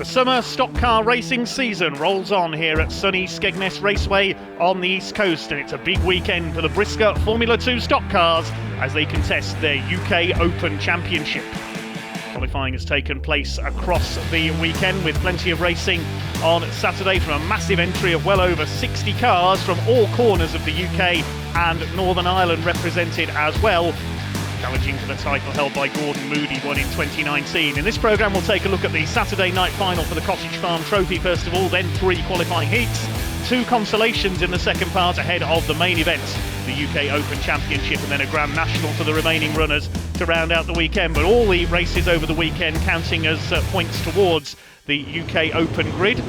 The summer stock car racing season rolls on here at sunny Skegness Raceway on the East Coast, and it's a big weekend for the Brisca Formula 2 stock cars as they contest their UK Open Championship. Qualifying has taken place across the weekend with plenty of racing on Saturday from a massive entry of well over 60 cars from all corners of the UK and Northern Ireland represented as well. Challenging for the title held by Gordon Moody, won in 2019. In this programme we'll take a look at the Saturday night final for the Cottage Farm Trophy first of all, then 3 qualifying heats, 2 consolations in the second part ahead of the main event, the UK Open Championship, and then a Grand National for the remaining runners to round out the weekend. But all the races over the weekend counting as points towards the UK Open grid.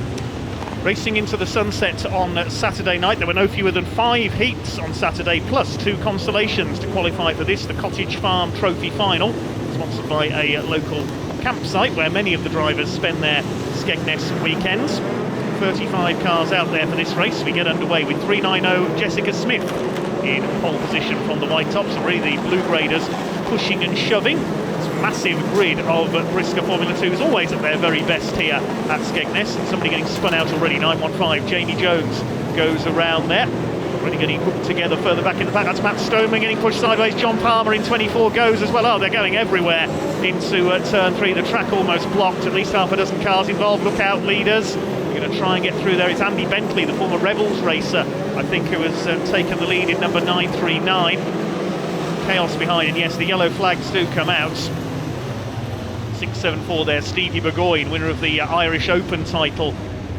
Racing into the sunset on Saturday night, there were no fewer than 5 heats on Saturday, plus 2 consolations to qualify for this, the Cottage Farm Trophy Final, sponsored by a local campsite where many of the drivers spend their Skegness weekends. 35 cars out there for this race. We get underway with 390 Jessica Smith in pole position from the white tops, and really the blue graders pushing and shoving. This massive grid of Brisca Formula 2 is always at their very best here at Skegness, and somebody getting spun out already. 915 Jamie Jones goes around there, already getting hooked together further back in the pack. That's Matt Stoneman getting pushed sideways. John Palmer in 24 goes as well. Oh, they're going everywhere into turn 3. The track almost blocked, at least half a dozen cars involved. Look out, leaders. We're going to try and get through there. It's Andy Bentley, the former Rebels racer, I think, who has taken the lead in number 939. Chaos behind, and yes, the yellow flags do come out. 674 there, Stevie Burgoyne, winner of the Irish Open title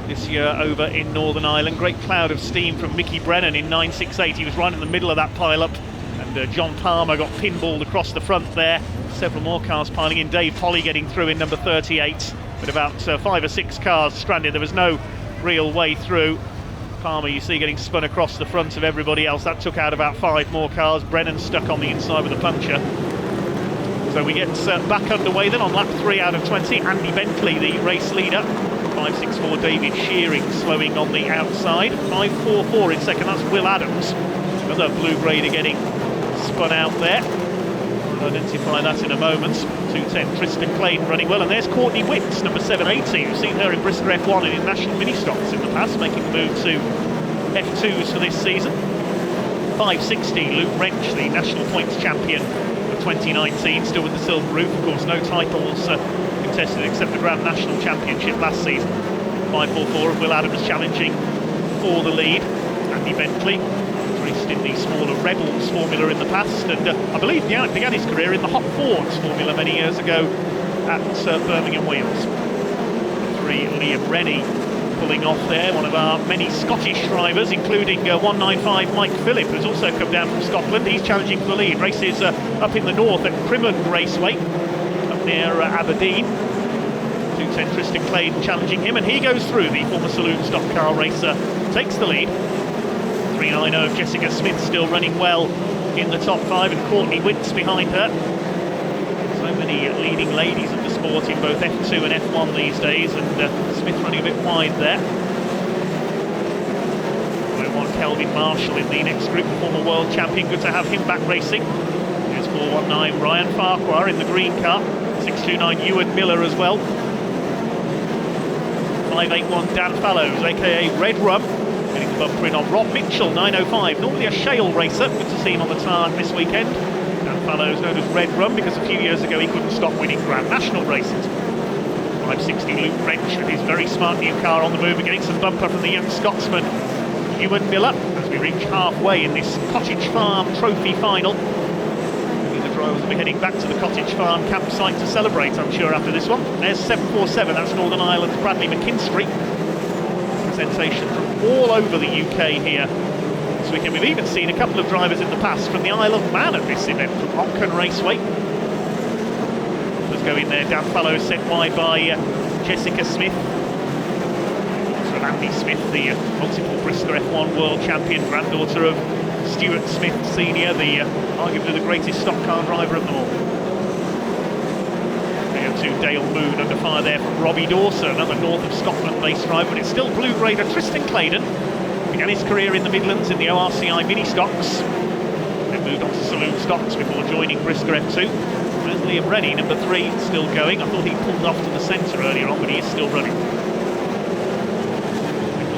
this year over in Northern Ireland. Great cloud of steam from Mickey Brennan in 968. He was right in the middle of that pile-up, and John Palmer got pinballed across the front there. Several more cars piling in. Dave Polly getting through in number 38, with about 5 or 6 cars stranded. There was no real way through. Palmer, you see, getting spun across the front of everybody else. That took out about 5 more cars. Brennan stuck on the inside with a puncture. So we get back underway then on lap 3 out of 20. Andy Bentley, the race leader. 564 David Shearing slowing on the outside. 544 in second, that's Will Adams. Another blue grader getting spun out there. We'll identify that in a moment. 210 Tristan Clayton running well, and there's Courtney Witts, number 780. You've seen her in Brisca F1 and in national mini-stocks in the past, making the move to F2s for this season. 560 Luke Wrench, the national points champion of 2019, still with the silver roof. Of course, no titles contested except the Grand National Championship last season. 544 of Will Adams challenging for the lead. Andy Bentley raced in the smaller Rebels Formula in the past, and I believe began his career in the Hot Fords Formula many years ago at Birmingham Wheels. 3 Liam Rennie pulling off there, one of our many Scottish drivers, including 195 Mike Phillip, who's also come down from Scotland. He's challenging for the lead. Races up in the north at Crimond Raceway, up near Aberdeen. 210 Tristan Clayton challenging him, and he goes through. The former saloon stock car racer takes the lead. 390 Jessica Smith still running well in the top 5, and Courtney Witts behind her. So many leading ladies of the sport in both F2 and F1 these days, and Smith running a bit wide there. 1 Kelvin Marshall in the next group, the former world champion. Good to have him back racing. There's 419 Ryan Farquhar in the green car. 629 Ewan Miller as well. 581 Dan Fallows, aka Red Rum, getting the bumper in on Rob Mitchell. 905, normally a shale racer. Good to see him on the tarmac this weekend. Dan Fallows known as Red Rum because a few years ago he couldn't stop winning Grand National races. 560 Luke Wrench with his very smart new car on the move and getting some bumper from the young Scotsman Ewan Miller as we reach halfway in this Cottage Farm Trophy final. The drivers will be heading back to the Cottage Farm campsite to celebrate, I'm sure, after this one. There's 747, that's Northern Ireland's Bradley McKinstry. Presentation from all over the UK here this weekend. We've even seen a couple of drivers in the past from the Isle of Man at this event, from Auckland Raceway. Was going there. Dan Fallows sent wide by Jessica Smith. So Andy Smith, the multiple Brisca F1 world champion, granddaughter of Stuart Smith Senior, the arguably the greatest stock car driver of them all. To Dale Moon under fire there from Robbie Dawson, another north of Scotland based driver, but it's still blue grader Tristan Clayton. Began his career in the Midlands in the ORCI mini stocks, then moved on to saloon stocks before joining Brisca F2. There's Liam Rennie, number 3, still going. I thought he pulled off to the centre earlier on, but he is still running.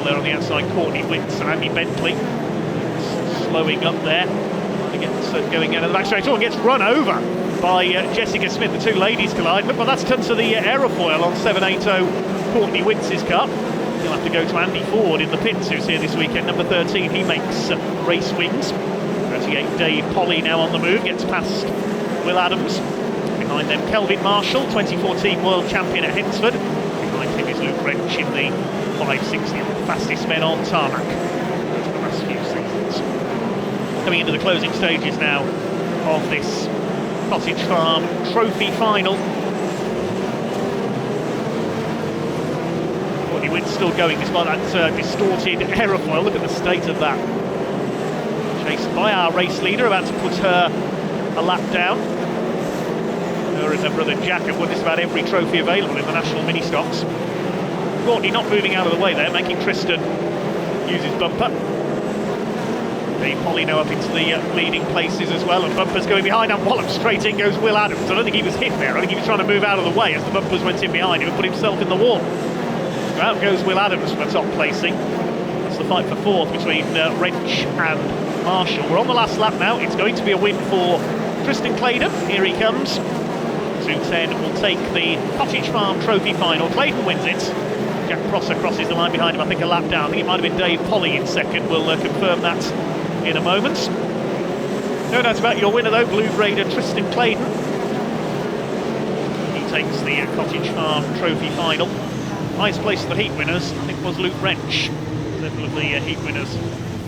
There on the outside, Courtney Witts and Andy Bentley slowing up there, trying to get going into the back straight. Oh, gets run over by Jessica Smith. The two ladies collide, but that's done to the aerofoil on 780 Courtney Witts' car. He'll have to go to Andy Ford in the pits, who's here this weekend, number 13. He makes race wings. 38 Dave Polly now on the move, gets past Will Adams. Behind them, Kelvin Marshall, 2014 world champion at Hensford. Behind him is Luke Wrench in the 560, fastest men on tarmac for the last few seasons. Coming into the closing stages now of this Cottage Farm Trophy final. Courtney Witts still going despite that distorted aerofoil. Look at the state of that. Chased by our race leader, about to put her a lap down. Her and her brother Jack have won just about every trophy available in the national mini stocks. Courtney not moving out of the way there, making Tristan use his bumper. Dave Polly now up into the leading places as well, and bumpers going behind, and wallop straight in goes Will Adams. I don't think he was hit there. I think he was trying to move out of the way as the bumpers went in behind him and put himself in the wall. So out goes Will Adams for top placing. That's the fight for fourth between Wrench and Marshall. We're on the last lap now. It's going to be a win for Tristan Claydon. Here he comes. 2:10 will take the Cottage Farm Trophy final. Claydon wins it. Jack Prosser crosses the line behind him, I think a lap down. I think it might have been Dave Polly in second. We'll confirm that in a moment. No doubt about your winner though, Blue Raider Tristan Claydon. He takes the Cottage Farm Trophy final. Highest place of the heat winners, I think, was Luke Wrench. Several of the heat winners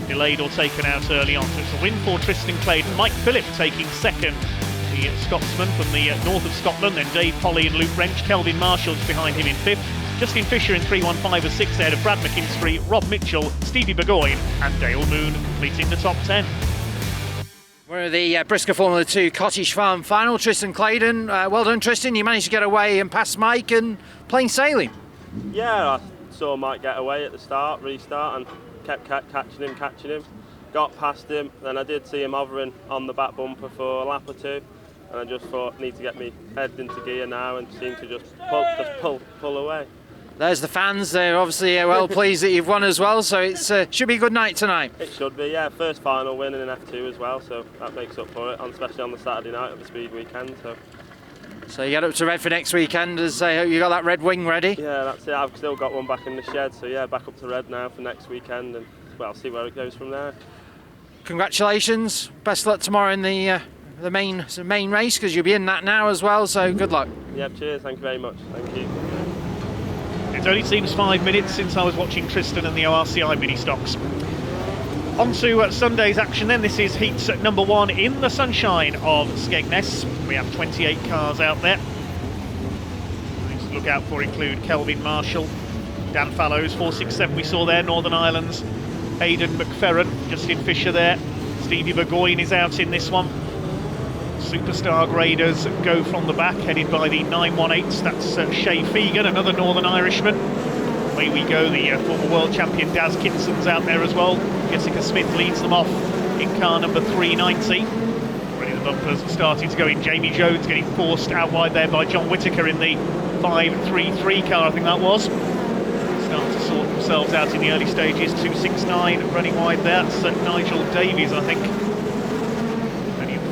delayed or taken out early on. So it's a win for Tristan Claydon. Mike Phillip taking second, the Scotsman from the north of Scotland. Then Dave Polly and Luke Wrench. Kelvin Marshall's behind him in fifth. Justin Fisher in 3:15 was sixth ahead of Brad McKinstry, Rob Mitchell, Stevie Burgoyne and Dale Moon completing the top 10. We're at the Brisca Formula 2 Cottage Farm final. Tristan Claydon, well done Tristan, you managed to get away and pass Mike and plain sailing. Yeah, I saw Mike get away at the start, restart, and kept catching him. Got past him, then I did see him hovering on the back bumper for a lap or two, and I just thought, need to get me head into gear now, and seemed to just pull away. There's the fans, they're obviously well pleased that you've won as well, so it should be a good night tonight. It should be, yeah. First final win in an F2 as well, so that makes up for it, especially on the Saturday night of the speed weekend. So you get up to Red for next weekend, as you got that red wing ready? Yeah, that's it. I've still got one back in the shed, so yeah, back up to Red now for next weekend, and well, see where it goes from there. Congratulations, best luck tomorrow in the main race, because you'll be in that now as well, so good luck. Yep, cheers, thank you very much, thank you. It only seems 5 minutes since I was watching Tristan and the ORCI mini stocks. On to Sunday's action then. This is heat number 1 in the sunshine of Skegness. We have 28 cars out there. Things to look out for include Kelvin Marshall, Dan Fallows, 467 we saw there, Northern Irelands, Aidan McFerrin, Justin Fisher there, Stevie Burgoyne is out in this one. Superstar graders go from the back, headed by the 918s. That's Shay Fegan, another Northern Irishman. Away we go, the former world champion Daz Kinson's out there as well. Jessica Smith leads them off in car number 390. Already the bumpers starting to go in. Jamie Jones getting forced out wide there by John Whittaker in the 533 car, I think that was. Start to sort themselves out in the early stages. 269 running wide there. That's Nigel Davies, I think.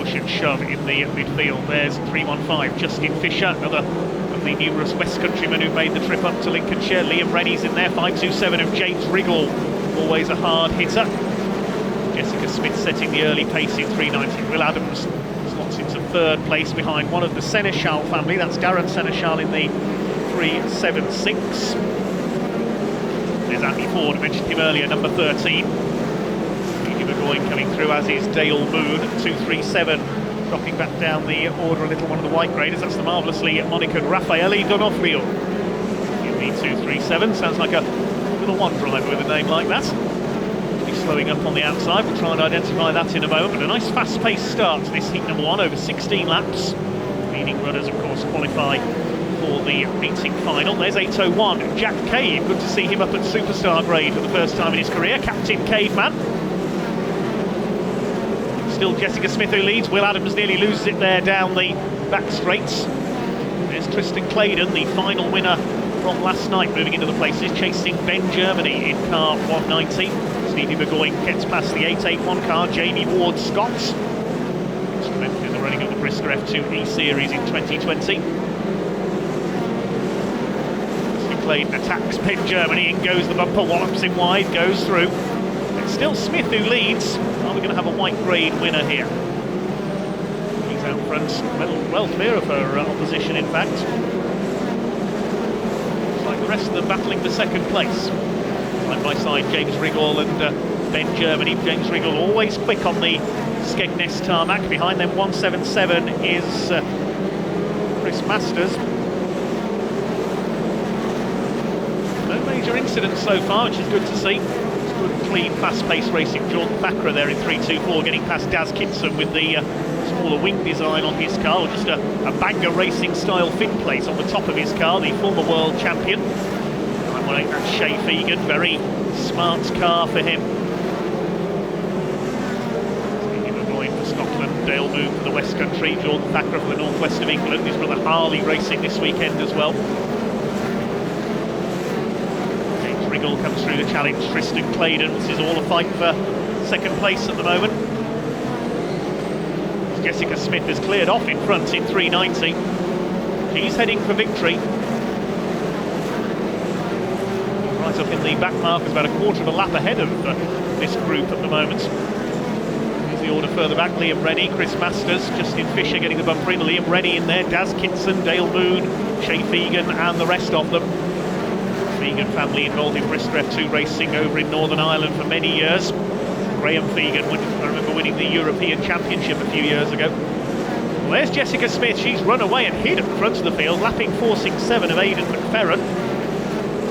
And shove in the midfield. There's 315 Justin Fisher, another of the numerous West Countrymen who made the trip up to Lincolnshire. Liam Rennie's in there. 527 of James Riggle, always a hard hitter. Jessica Smith setting the early pace in 390. Will Adams slots into third place behind one of the Seneschal family. That's Darren Seneschal in the 376. There's Andy Ford, I mentioned him earlier, number 13. Burgoyne coming through, as is Dale Moon. 237 dropping back down the order a little, one of the white graders. That's the marvellously monikered Raffaele Donofrio in the 237. Sounds like a little one driver with a name like that. He's slowing up on the outside. We'll try and identify that in a moment. A nice fast-paced start to this heat number 1, over 16 laps. Leading runners, of course, qualify for the meeting final. There's 801 Jack Cave. Good to see him up at superstar grade for the first time in his career. Captain Caveman. Still Jessica Smith who leads. Will Adams nearly loses it there down the back straights. There's Tristan Claydon, the final winner from last night, moving into the places, chasing Ben Germany in car 190. Stevie Burgoyne gets past the 881 car, Jamie Ward Scott, instrumental in the running of the Brisca F2 E-Series in 2020. Tristan Claydon attacks Ben Germany, in goes the bumper, wallops him wide, goes through. It's still Smith who leads. Are we going to have a white grade winner here? He's out front, well clear of her opposition in fact. Like the rest of them battling for second place. Side by side, James Riggle and Ben Germany. James Riggle always quick on the Skegness tarmac. Behind them 177 is Chris Masters. No major incidents so far, which is good to see. It's good, clean, fast-paced racing. Jordan Thacker there in 324, getting past Daz Kitson with the smaller wing design on his car, or just a banger racing style fin plate on the top of his car, the former world champion. 918, that's Shay Fegan, very smart car for him. Stephen Boyd for Scotland, Dale Moon for the West Country, Jordan Thacker for the northwest of England, his brother Harley racing this weekend as well. James Riggle comes through the challenge, Tristan Claydon. This is all a fight for second place at the moment. Jessica Smith has cleared off in front in 390. She's heading for victory. Right up in the back markers, about a quarter of a lap ahead of this group at the moment. Here's the order further back, Liam Rennie, Chris Masters, Justin Fisher getting the bumper in, Liam Rennie in there, Daz Kitson, Dale Moon, Shay Fegan and the rest of them. Fegan family involved in Brisca F2 racing over in Northern Ireland for many years. Graham Fegan, I remember winning the European Championship a few years ago. Well, there's Jessica Smith. She's run away and hid at the front of the field, lapping 467 of Aidan McFerrin.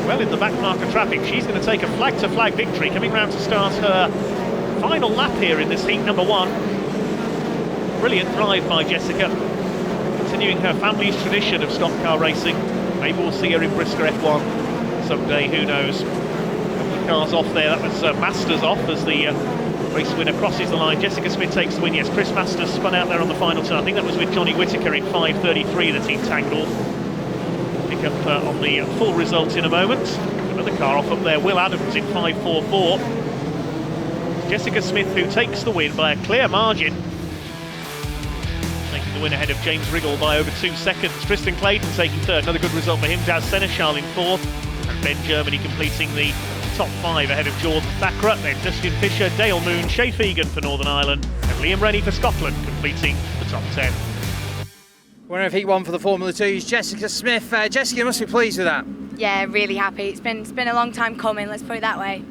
Well in the back marker traffic. She's going to take a flag-to-flag victory, coming round to start her final lap here in this heat number 1. Brilliant drive by Jessica, continuing her family's tradition of stock car racing. Maybe we'll see her in Brisca F1 someday, who knows. A couple of cars off there. That was Masters off as the race winner crosses the line. Jessica Smith takes the win. Yes, Chris Masters spun out there on the final turn. I think that was with Johnny Whittaker in 5:33 that he tangled. Pick up on the full results in a moment. Another car off up there, Will Adams in 5:44. Jessica Smith who takes the win by a clear margin. Taking the win ahead of James Riggle by over 2 seconds. Tristan Claydon taking third, another good result for him. Daz Seneschal in fourth. And Ben Germany completing the top 5 ahead of Jordan Thacker. Then Justin Fisher, Dale Moon, Shay Fegan for Northern Ireland, and Liam Rennie for Scotland completing the top 10. Winner of Heat 1 for the Formula 2 is Jessica Smith. Jessica, you must be pleased with that. Yeah, really happy. It's been a long time coming, let's put it that way.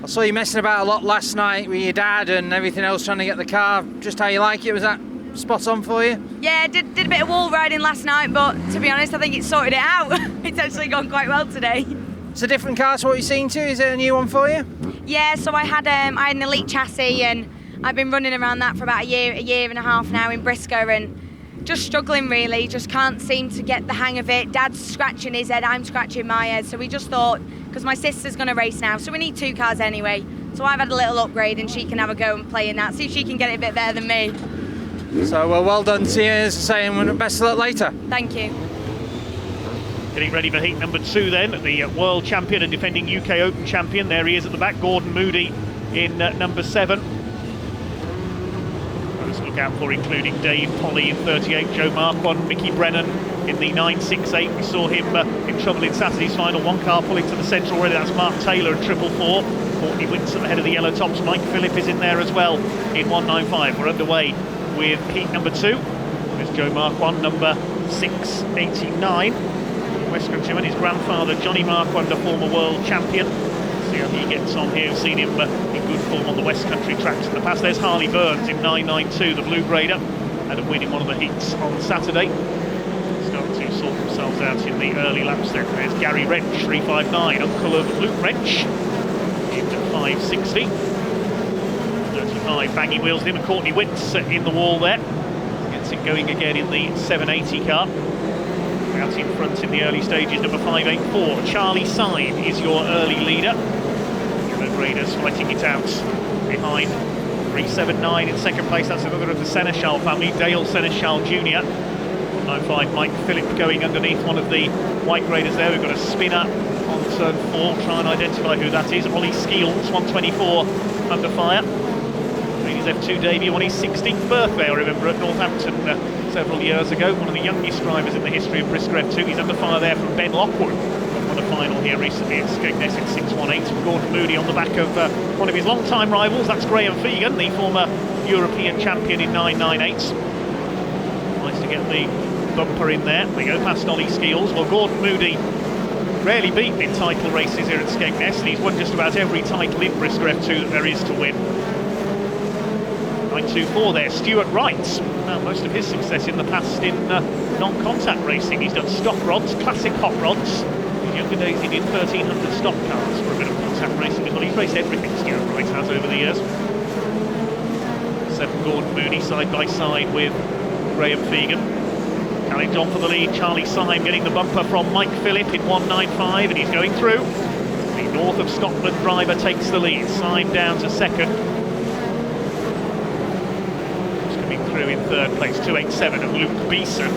I saw you messing about a lot last night with your dad and everything else, trying to get the car just how you like it. Was that spot on for you? Yeah, did a bit of wall riding last night, but to be honest, I think it's sorted it out. It's actually gone quite well today. It's a different car to what you've seen too. Is it a new one for you? Yeah, so I had an Elite chassis and I've been running around that for about a year and a half now in Brisca, and just struggling really, just can't seem to get the hang of it. Dad's scratching his head, I'm scratching my head, so we just thought, because my sister's going to race now, so we need 2 cars anyway, so I've had a little upgrade and she can have a go and play in that, see if she can get it a bit better than me. So well done to you, as I say, and best of luck later. Thank you. Getting ready for heat number 2 then, the world champion and defending UK Open champion. There he is at the back, Gordon Moody in number 7. Those to look out for including Dave Polly in 38, Joe Marquand, Mickey Brennan in the 968. We saw him in trouble in Saturday's final. 1 car pulling to the centre already, that's Mark Taylor in 444. Courtney Wintz at the head of the yellow tops. Mike Phillip is in there as well in 195. We're underway with heat number 2. There's Joe Marquand, number 689. West Countryman, his grandfather Johnny Marquand, a former world champion. See how he gets on here. We've seen him in good form on the West Country tracks in the past. There's Harley Burns in 992, the blue grader, had a win in one of the heats on Saturday. Starting to sort themselves out in the early laps there. There's Gary Wrench, 359, uncle of Luke Wrench, in 560. 35, banging wheels with him, and Courtney Wintz in the wall there. Gets it going again in the 780 car. Out in front in the early stages, number 584, Charlie Syme is your early leader. Yellow Graders fighting it out behind 379 in second place. That's another of the Seneschal family, Dale Seneschal Jr. 195, Mike Phillip going underneath one of the white graders there. We've got a spinner on turn 4, try and identify who that is. Ollie Skeels, 124 under fire. Made his F2 debut on his 16th birthday, I remember, at Northampton several years ago. One of the youngest drivers in the history of Brisca F2. He's under fire there from Ben Lockwood. Won a final here recently at Skegness in 618 from Gordon Moody on the back of one of his long-time rivals. That's Graham Fegan, the former European champion in 998. Nice to get the bumper in there. They go past Ollie Skeels. Well, Gordon Moody rarely beaten in title races here at Skegness, and he's won just about every title in Brisca F2 that there is to win. 924 there, Stuart Wright. Now, most of his success in the past in non-contact racing. He's done stock rods, classic hot rods. In younger days he did 1300 stock cars for a bit of contact racing as well. He's raced everything, Stuart Wright has, over the years. 7 Gordon Moody side by side with Graham Fegan. Challenge on for the lead, Charlie Syme getting the bumper from Mike Phillip in 195, and he's going through. The North of Scotland driver takes the lead, Syme down to second. Just coming through in third place, 287 of Luke Beeson.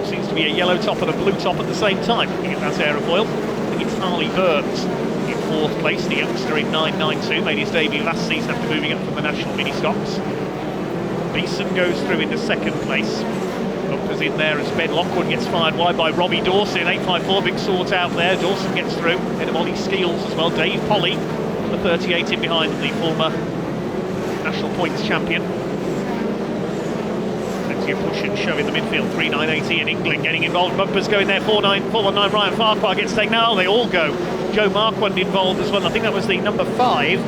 Seems to be a yellow top and a blue top at the same time, looking at that aerofoil. I think it's Harley Burns in fourth place, the youngster in 992, made his debut last season after moving up from the National Mini Stocks. Beeson goes through into second place. Bumpers in there as Ben Lockwood gets fired wide by Robbie Dawson. 854, big sort out there. Dawson gets through. Head of Ollie Skeels as well. Dave Polly, the 38 in behind the former national points champion. Plenty of push and shove in the midfield. 3980 in England getting involved. Bumpers going there. 419 Ryan Farquhar gets taken out. They all go. Joe Marquand involved as well. I think that was the number 5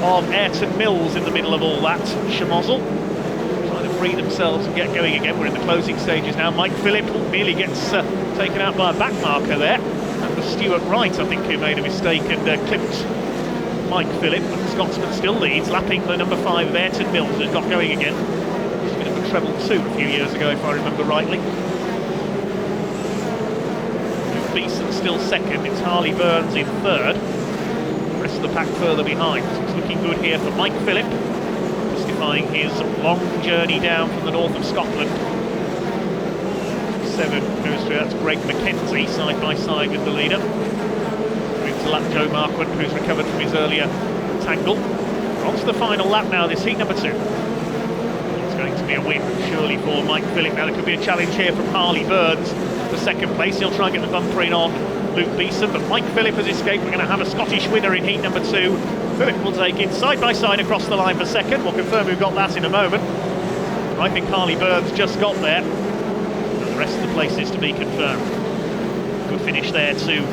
of Ayrton Mills in the middle of all that. Schmozzle free themselves and get going again. We're in the closing stages now. Mike Phillip merely gets taken out by a back marker there. That was Stuart Wright, I think, who made a mistake and clipped Mike Phillip. But the Scotsman still leads, lapping the number 5 of Ayrton Mills, who's got going again. He's been a treble 2 a few years ago, if I remember rightly. Luke Beeson still second. It's Harley Burns in third. The rest of the pack further behind. So it's looking good here for Mike Phillip, his long journey down from the north of Scotland. 7 goes through, that's Greg McKenzie side by side with the leader. Going to lap Joe Marquand, who's recovered from his earlier tangle. On to the final lap now, this heat number 2. It's going to be a win surely for Mike Phillip. Now there could be a challenge here from Harley Burns for second place. He'll try and get the bumper in on Luke Beeson, but Mike Phillip has escaped. We're going to have a Scottish winner in heat number 2. Phillip will take it side by side across the line for second. We'll confirm who got that in a moment. I think Harley Burns just got there, but the rest of the places to be confirmed. Good finish there to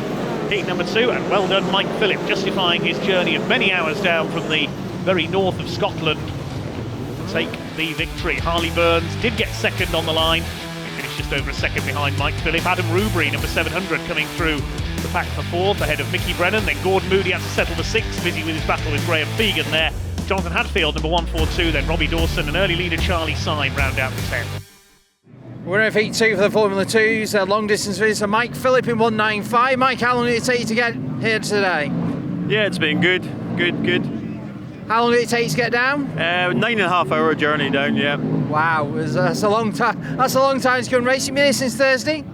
heat number 2, and well done Mike Phillip, justifying his journey of many hours down from the very north of Scotland to take the victory. Harley Burns did get second on the line. He finished just over a second behind Mike Phillip. Adam Rubery, number 700, coming through the pack for 4th ahead of Mickey Brennan. Then Gordon Moody had to settle the 6th, busy with his battle with Graham Fegan there. Jonathan Hadfield, number 142, then Robbie Dawson and early leader Charlie Syme round out the 10. We're in heat 2 for the Formula 2's long distance visitor Mike Phillip in 195. Mike, how long did it take you to get here today? Yeah, it's been good. How long did it take you to get down? 9.5 hour journey down, yeah. Wow, that's a long time. That's a long time to come racing. Been here since Thursday?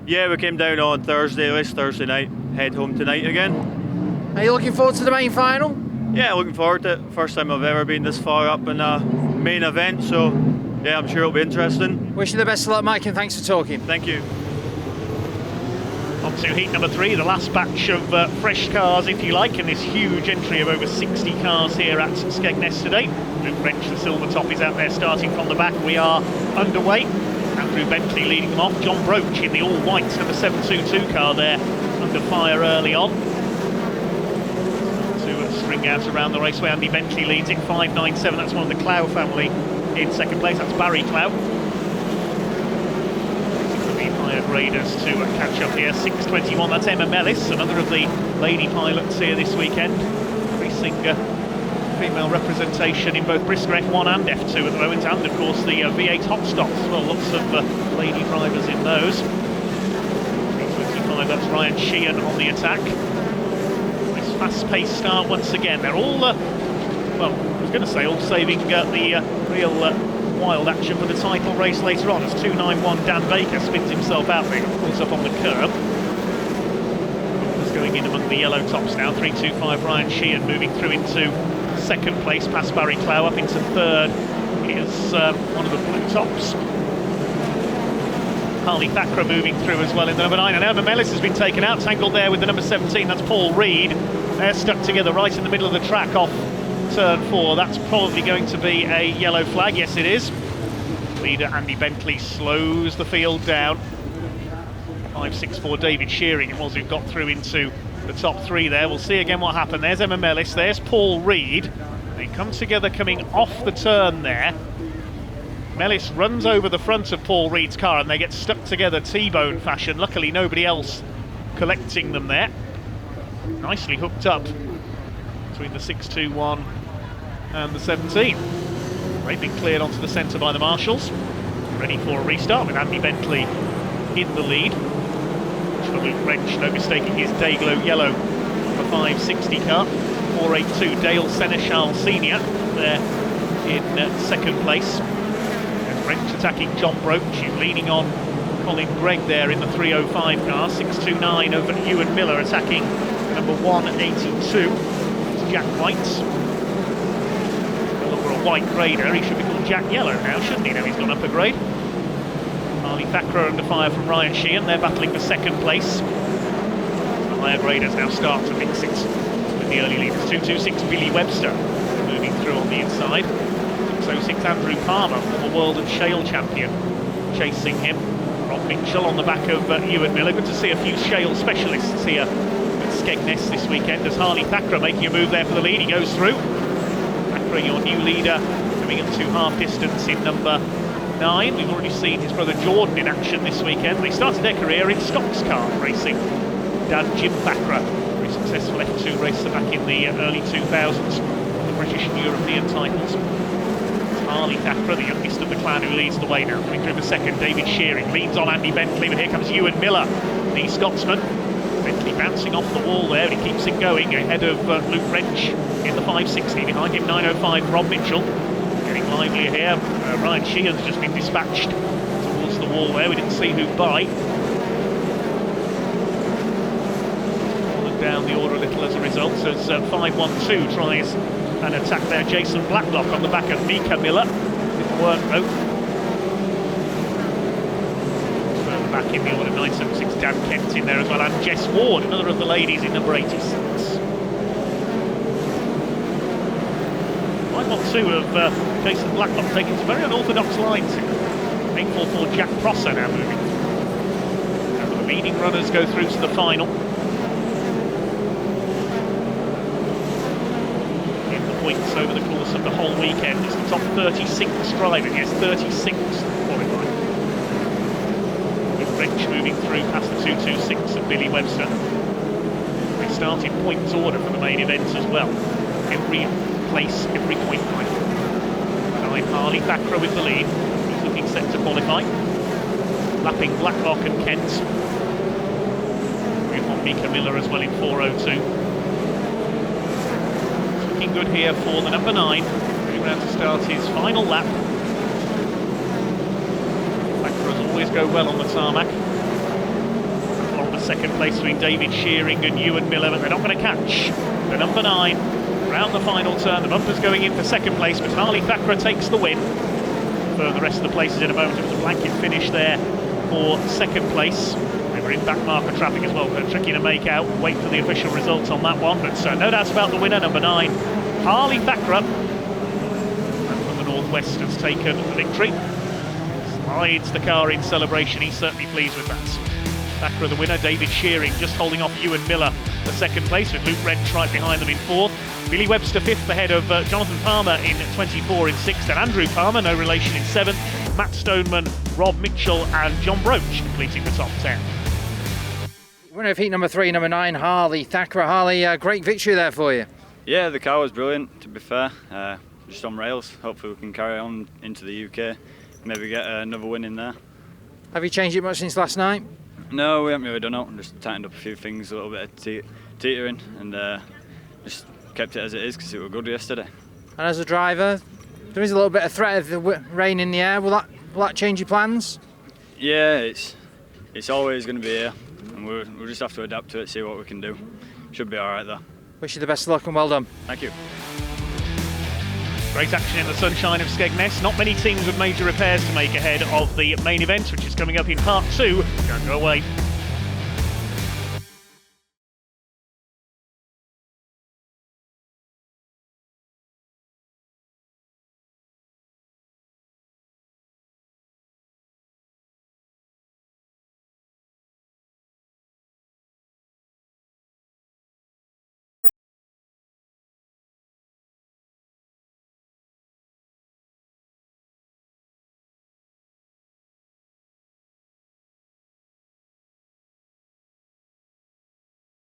Yeah, we came down on Thursday, last Thursday night, head home tonight again. Are you looking forward to the main final? Yeah, looking forward to it. First time I've ever been this far up in a main event, so yeah, I'm sure it'll be interesting. Wish you the best of luck, Mike, and thanks for talking. Thank you. On to heat number 3, the last batch of fresh cars, if you like, in this huge entry of over 60 cars here at Skegness today. Luke Wrench, the silver top, is out there starting from the back. We are underway. Andrew Bentley leading them off. John Broach in the all-white number 722 car there, under fire early on. To string out around the raceway, Andy Bentley leads it, 597. That's one of the Clough family in second place. That's Barry Clough. The higher graders to catch up here. 621. That's Emma Mellis, another of the lady pilots here this weekend, racing female representation in both Brisca F1 and F2 at the moment, and of course the V8 hot stops as well. Lots of lady drivers in those. 325, that's Ryan Sheehan on the attack. Nice fast-paced start once again. They're all, well, I was going to say all saving the real wild action for the title race later on as 291 Dan Baker spins himself out there, pulls up on the curb. He's going in among the yellow tops now. 325 Ryan Sheehan moving through into second place past Barry Clough. Up into third is one of the blue tops. Harley Thakra moving through as well in the number 9, and Emma Mellis has been taken out, tangled there with the number 17, that's Paul Reed. They're stuck together right in the middle of the track off turn 4. That's probably going to be a yellow flag, yes it is. Leader Andy Bentley slows the field down. 5.64 David Shearing it was who got through into the top 3 there. We'll see again what happened. There's Emma Mellis, there's Paul Reed. They come together coming off the turn there. Mellis runs over the front of Paul Reed's car and they get stuck together T-bone fashion. Luckily nobody else collecting them there. Nicely hooked up between the 621 and the 17. They've been cleared onto the centre by the marshals. Ready for a restart with Andy Bentley in the lead. For Luke Wrench, no mistaking his Dayglow yellow for 560 car. 482 Dale Seneschal Senior there in second place. Wrench attacking John Broach, he's leaning on Colin Gregg there in the 305 car. 629 over Ewan Miller attacking number 182. It's Jack White. No longer a white grader, he should be called Jack Yellow now, shouldn't he? Now he's gone up a grade. Harley Thakra under fire from Ryan Sheehan, they're battling for second place. The higher graders now start to mix it with the early leaders. 226 Billy Webster moving through on the inside. 606 Andrew Palmer, former world and shale champion, chasing him. Rob Mitchell on the back of Ewan Miller. Good to see a few shale specialists here at Skegness this weekend as Harley Thakra making a move there for the lead. He goes through. Thakra, your new leader, coming up to half distance in number 9. We've already seen his brother Jordan in action this weekend. They started their career in stocks car racing. Dad Jim Thakra, very successful F2 racer back in the early 2000s, the British and European titles. Harley Thakra, the youngest of the clan, who leads the way now. Coming through the second, David Shearing leans on Andy Bentley, but here comes Ewan Miller, the Scotsman. Bentley bouncing off the wall there, and he keeps it going ahead of Luke Wrench in the 560. Behind him, 905, Rob Mitchell. Getting livelier here. Ryan Sheehan's just been dispatched towards the wall there. We didn't see who by. Look down the order a little as a result. So it's 512 tries an attack there. Jason Blacklock on the back of Mika Miller. Didn't work though. Further back in the order, 976 Dan Kent in there as well, and Jess Ward, another of the ladies in number 86. 512 of Jason Blacklock taking some very unorthodox lines here. 844 Jack Prosser now moving. And the leading runners go through to the final. Points over the course of the whole weekend. It's the top 36 drivers, yes, 36 qualified. With Wrench moving through past the 226 of Billy Webster. They started points order for the main event as well. Every place, every point line. Harley Thakra with the lead. He's looking set to qualify. Lapping Blacklock and Kent. We've got Mika Miller as well in 402. Looking good here for the number 9. Going round to start his final lap. Thakras always go well on the tarmac. On the second place between David Shearing and Ewan Miller, but they're not going to catch the number 9 round the final turn. The bumper's going in for second place, but Harley Thakra takes the win. For the rest of the places in a moment, it was a blanket finish there for second place. They were in back marker traffic as well, but tricky to make out. Wait for the official results on that one, but no doubts about the winner, number 9, Harley Thakra. And from the northwest has taken the victory. Slides the car in celebration, he's certainly pleased with that. Thakra the winner, David Shearing just holding off Ewan Miller for second place, with Luke Wrench right behind them in 4th. Billy Webster 5th ahead of Jonathan Palmer in 24 in 6th, and Andrew Palmer, no relation, in 7th. Matt Stoneman, Rob Mitchell and John Broach completing the top 10. Winner of heat number 3, number 9, Harley Thakra. Harley, great victory there for you. Yeah, the car was brilliant, to be fair. Just on rails. Hopefully we can carry on into the UK. Maybe get another win in there. Have you changed it much since last night? No, we haven't really done it. Just tightened up a few things, a little bit of teetering, and just kept it as it is because it was good yesterday. And as a driver, There is a little bit of threat of the rain in the air. Will that change your plans? Yeah, it's always going to be here, and we'll just have to adapt to it, see what we can do. Should be all right though. Wish you the best of luck and well done. Thank you. Great action in the sunshine of Skegness. Not many teams with major repairs to make ahead of the main event, which is coming up in part 2. Don't go away.